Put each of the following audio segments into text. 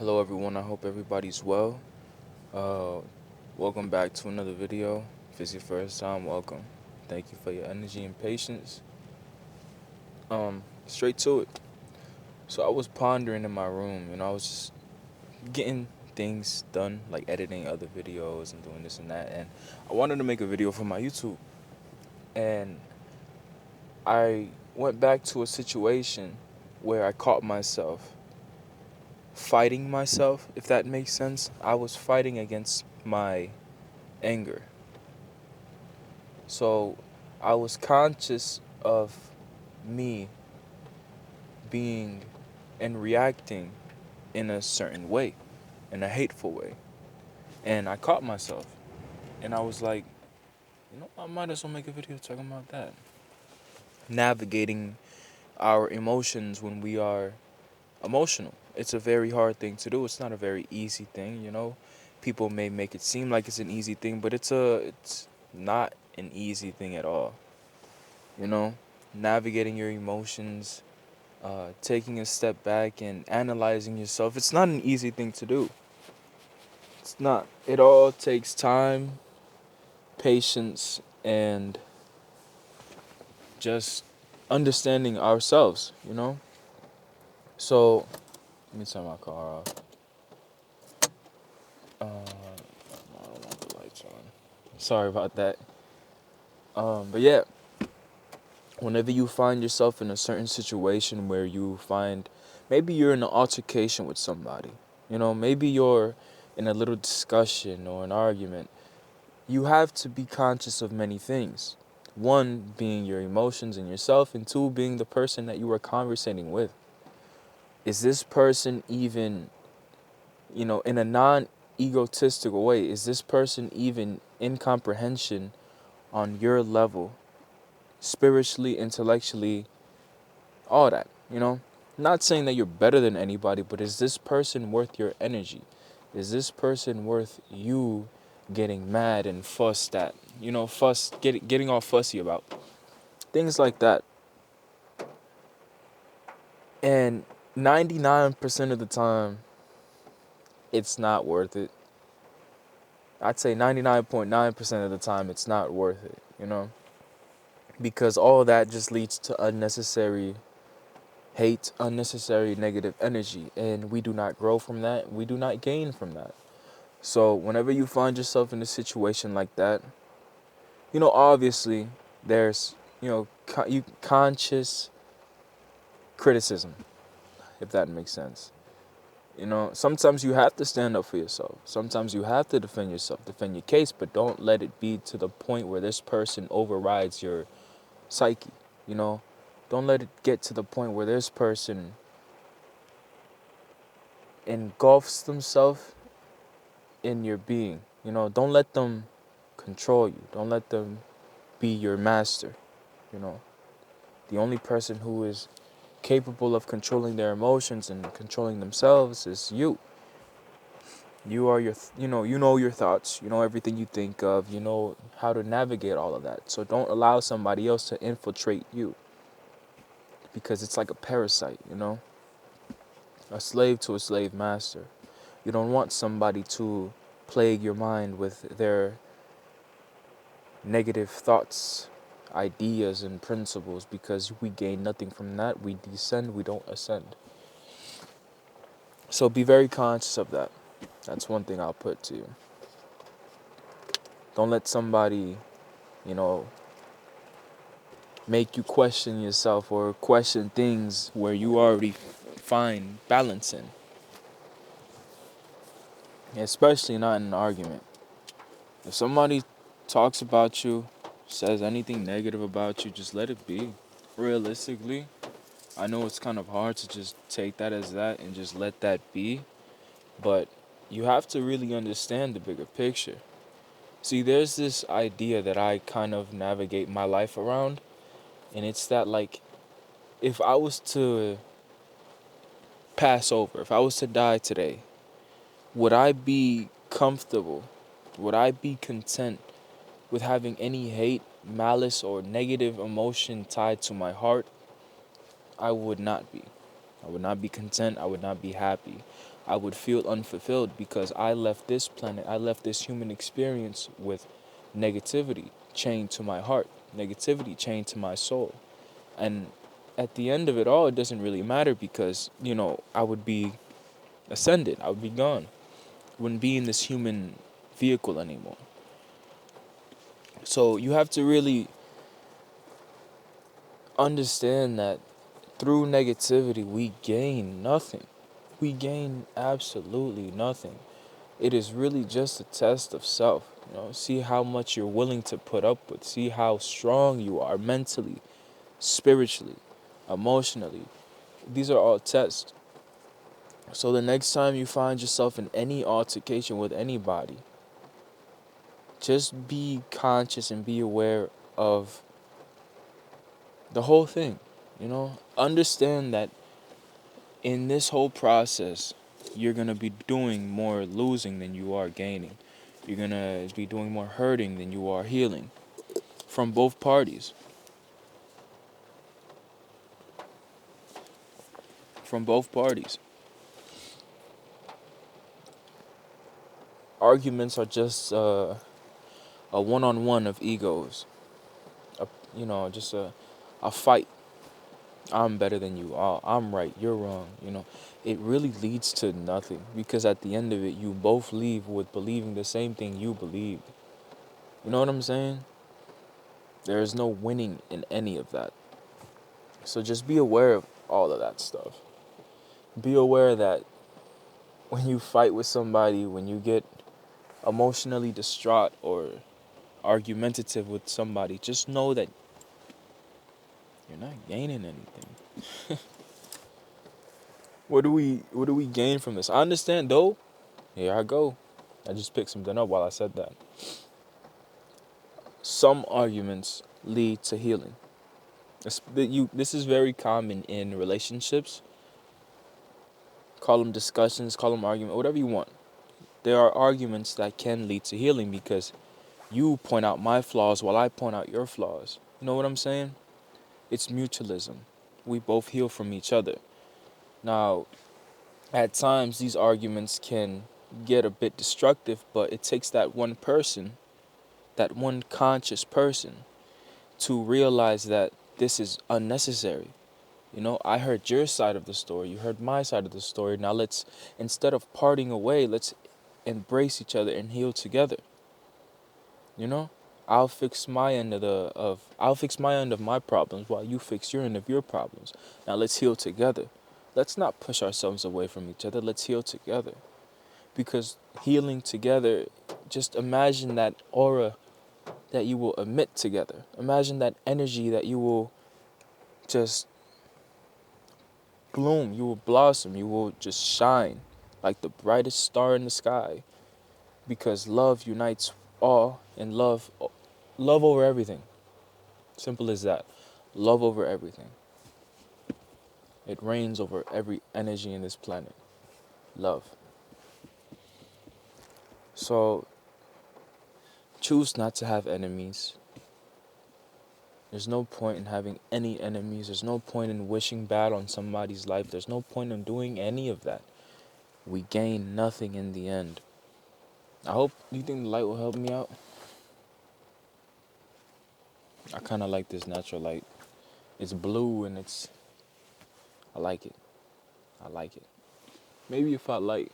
Hello, everyone. I hope everybody's well. Uh, Welcome back to another video. If it's your first time, welcome. Thank you for your energy and patience. Straight to it. So I was pondering in my room, I was just getting things done, like editing other videos and doing this and that, and I wanted to make a video for my YouTube. And I went back to a situation where I caught myself fighting myself, if that makes sense. I was fighting against my anger. So I was conscious of me being and reacting in a certain way, in a hateful way. And I caught myself. And I was like, I might as well make a video talking about that. Navigating our emotions when we are emotional. It's a very hard thing to do. It's not a very easy thing. People may make it seem like it's an easy thing, but it's not an easy thing at all. You know, Navigating your emotions, taking a step back and analyzing yourself. It's not an easy thing to do. It's not. It all takes time, patience, and just understanding ourselves. So, let me turn my car off. I don't want the lights on. Sorry about that. But yeah, whenever you find yourself in a certain situation where you find maybe you're in an altercation with somebody, maybe you're in a little discussion or an argument, you have to be conscious of many things. One being your emotions and yourself, and two being the person that you are conversating with. Is this person even, in a non egotistical way, is this person even in comprehension on your level, spiritually, intellectually, all that? Not saying that you're better than anybody, but is this person worth your energy? Is this person worth you getting mad and fussed at? Getting all fussy about. Things like that. And 99% of the time, it's not worth it. I'd say 99.9% of the time, it's not worth it. Because all that just leads to unnecessary hate, unnecessary negative energy. And we do not grow from that. We do not gain from that. So whenever you find yourself in a situation like that, obviously there's, conscious criticism, if that makes sense. Sometimes you have to stand up for yourself. Sometimes you have to defend yourself, defend your case, but don't let it be to the point where this person overrides your psyche. You know, don't let it get to the point where this person engulfs themselves in your being. Don't let them control you. Don't let them be your master. You know, the only person who is capable of controlling their emotions and controlling themselves is you. You are you know your thoughts, you know everything you think of, you know how to navigate all of that. So don't allow somebody else to infiltrate you, because it's like a parasite, a slave to a slave master. You don't want somebody to plague your mind with their negative thoughts, ideas, and principles, because we gain nothing from that. We descend, we don't ascend. So be very conscious of that. That's one thing I'll put to you. Don't let somebody, you know, make you question yourself or question things where you already find balance in. Especially not in an argument. If somebody talks about you, says anything negative about you, just let it be. Realistically, I know it's kind of hard to just take that as that and just let that be, but you have to really understand the bigger picture. See, there's this idea that I kind of navigate my life around, and it's that, like, if I was to pass over, if I was to die today, would I be comfortable? Would I be content with having any hate, malice, or negative emotion tied to my heart? I would not be. I would not be content. I would not be happy. I would feel unfulfilled because I left this planet, I left this human experience with negativity chained to my heart, negativity chained to my soul. And at the end of it all, it doesn't really matter because, I would be ascended, I would be gone, wouldn't be in this human vehicle anymore. So you have to really understand that through negativity, we gain nothing. We gain absolutely nothing. It is really just a test of self. See how much you're willing to put up with. See how strong you are mentally, spiritually, emotionally. These are all tests. So the next time you find yourself in any altercation with anybody, just be conscious and be aware of the whole thing. Understand that in this whole process, you're going to be doing more losing than you are gaining. You're going to be doing more hurting than you are healing from both parties. From both parties. Arguments are just a one-on-one of egos. Just a fight. I'm better than you. I'm right. You're wrong. It really leads to nothing because at the end of it, you both leave with believing the same thing you believed. You know what I'm saying? There is no winning in any of that. So just be aware of all of that stuff. Be aware that when you fight with somebody, when you get emotionally distraught or argumentative with somebody, just know that you're not gaining anything. What do we gain from this? I understand though. Here I go. I just picked something up while I said that. Some arguments lead to healing. This is very common in relationships. Call them discussions, call them argument, whatever you want. There are arguments that can lead to healing because you point out my flaws while I point out your flaws. You know what I'm saying? It's mutualism. We both heal from each other. Now, at times these arguments can get a bit destructive, but it takes that one person, that one conscious person, to realize that this is unnecessary. I heard your side of the story, you heard my side of the story. Now let's, instead of parting away, let's embrace each other and heal together. I'll fix my end of my problems while you fix your end of your problems. Now let's heal together. Let's not push ourselves away from each other. Let's heal together. Because healing together, just imagine that aura that you will emit together. Imagine that energy that you will just bloom, you will blossom, you will just shine like the brightest star in the sky. Because love unites all, and love over everything. Simple as that. Love over everything. It reigns over every energy in this planet. Love. So choose not to have enemies. There's no point in having any enemies. There's no point in wishing bad on somebody's life. There's no point in doing any of that. We gain nothing in the end. I hope, you think the light will help me out? I kind of like this natural light. It's blue and I like it. I like it. Maybe if I light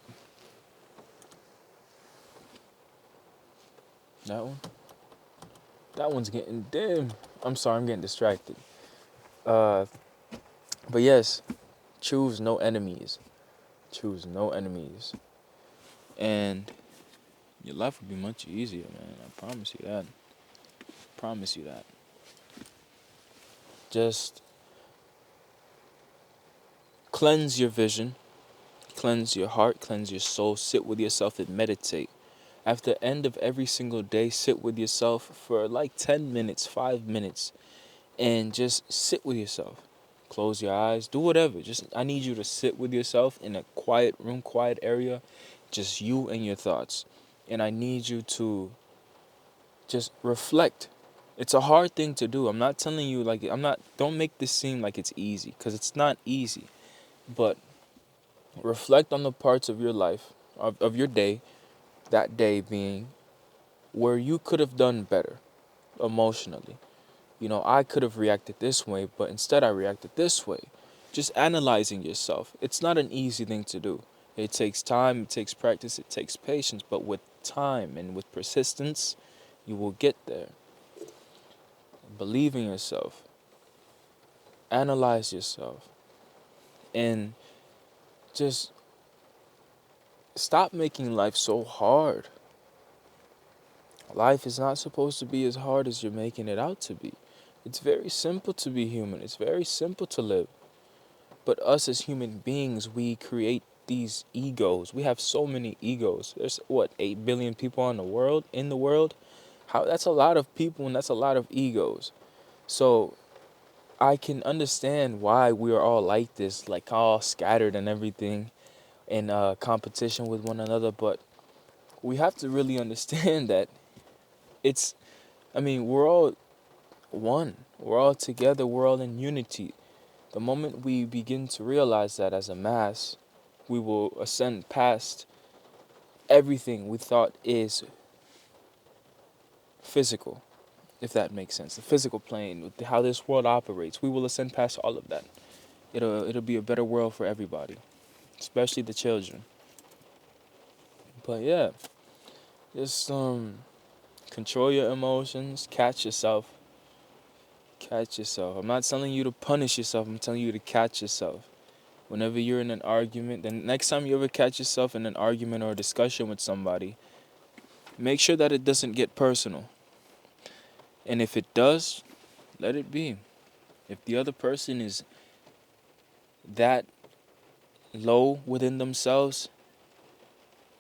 that one. That one's getting dim. I'm sorry, I'm getting distracted. But yes, choose no enemies. Choose no enemies. And your life will be much easier, man. I promise you that. Promise you that. Just cleanse your vision, cleanse your heart, cleanse your soul, sit with yourself and meditate. After the end of every single day, sit with yourself for like 10 minutes, 5 minutes, and just sit with yourself. Close your eyes, do whatever. I need you to sit with yourself in a quiet room, quiet area, just you and your thoughts. And I need you to just reflect. It's a hard thing to do. I'm not telling you don't make this seem like it's easy, because it's not easy. But reflect on the parts of your life, of your day, that day being, where you could have done better emotionally. I could have reacted this way, but instead I reacted this way. Just analyzing yourself. It's not an easy thing to do. It takes time, it takes practice, it takes patience, but with time and with persistence, you will get there. Believe in yourself. Analyze yourself. And just stop making life so hard. Life is not supposed to be as hard as you're making it out to be. It's very simple to be human. It's very simple to live. But us as human beings, we create these egos. We have so many egos. There's 8 billion people in the world. How That's a lot of people and that's a lot of egos. So I can understand why we are all like this, like all scattered and everything in competition with one another, but we have to really understand that it's we're all one. We're all together, we're all in unity. The moment we begin to realize that as a mass, we will ascend past everything we thought is physical, if that makes sense. The physical plane, with how this world operates, we will ascend past all of that. It'll be a better world for everybody, especially the children. But yeah, just control your emotions, catch yourself. Catch yourself. I'm not telling you to punish yourself, I'm telling you to catch yourself. Whenever you're in an argument, the next time you ever catch yourself in an argument or a discussion with somebody, make sure that it doesn't get personal. And if it does, let it be. If the other person is that low within themselves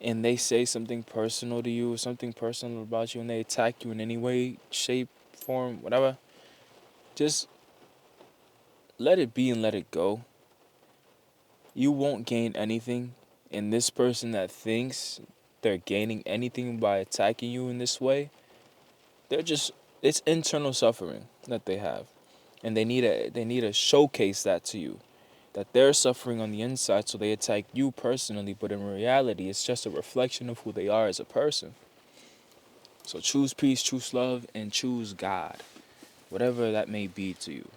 and they say something personal to you or something personal about you and they attack you in any way, shape, form, whatever, just let it be and let it go. You won't gain anything. And this person that thinks they're gaining anything by attacking you in this way, it's internal suffering that they have. And they need to showcase that to you. That they're suffering on the inside, so they attack you personally, but in reality it's just a reflection of who they are as a person. So choose peace, choose love, and choose God. Whatever that may be to you.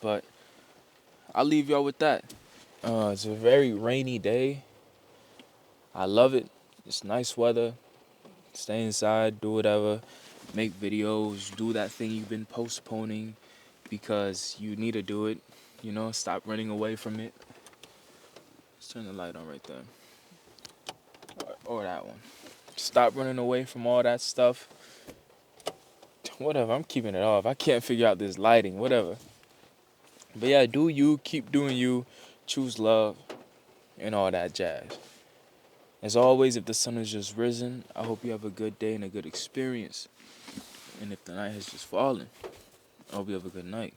But I'll leave y'all with that. It's a very rainy day. I love it. It's nice weather. Stay inside, do whatever, make videos, do that thing you've been postponing because you need to do it. Stop running away from it. Let's turn the light on right there. Or that one. Stop running away from all that stuff. Whatever, I'm keeping it off. I can't figure out this lighting, whatever. But yeah, do you, keep doing you, choose love, and all that jazz. As always, if the sun has just risen, I hope you have a good day and a good experience. And if the night has just fallen, I hope you have a good night.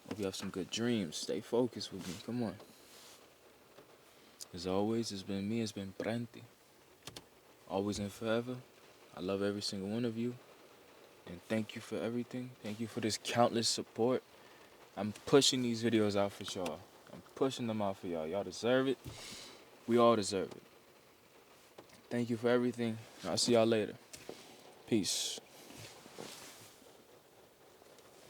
Hope you have some good dreams. Stay focused with me. Come on. As always, it's been me. It's been Prenti. Always and forever. I love every single one of you. And thank you for everything. Thank you for this countless support. I'm pushing these videos out for y'all. I'm pushing them out for y'all. Y'all deserve it. We all deserve it. Thank you for everything. I'll see y'all later. Peace.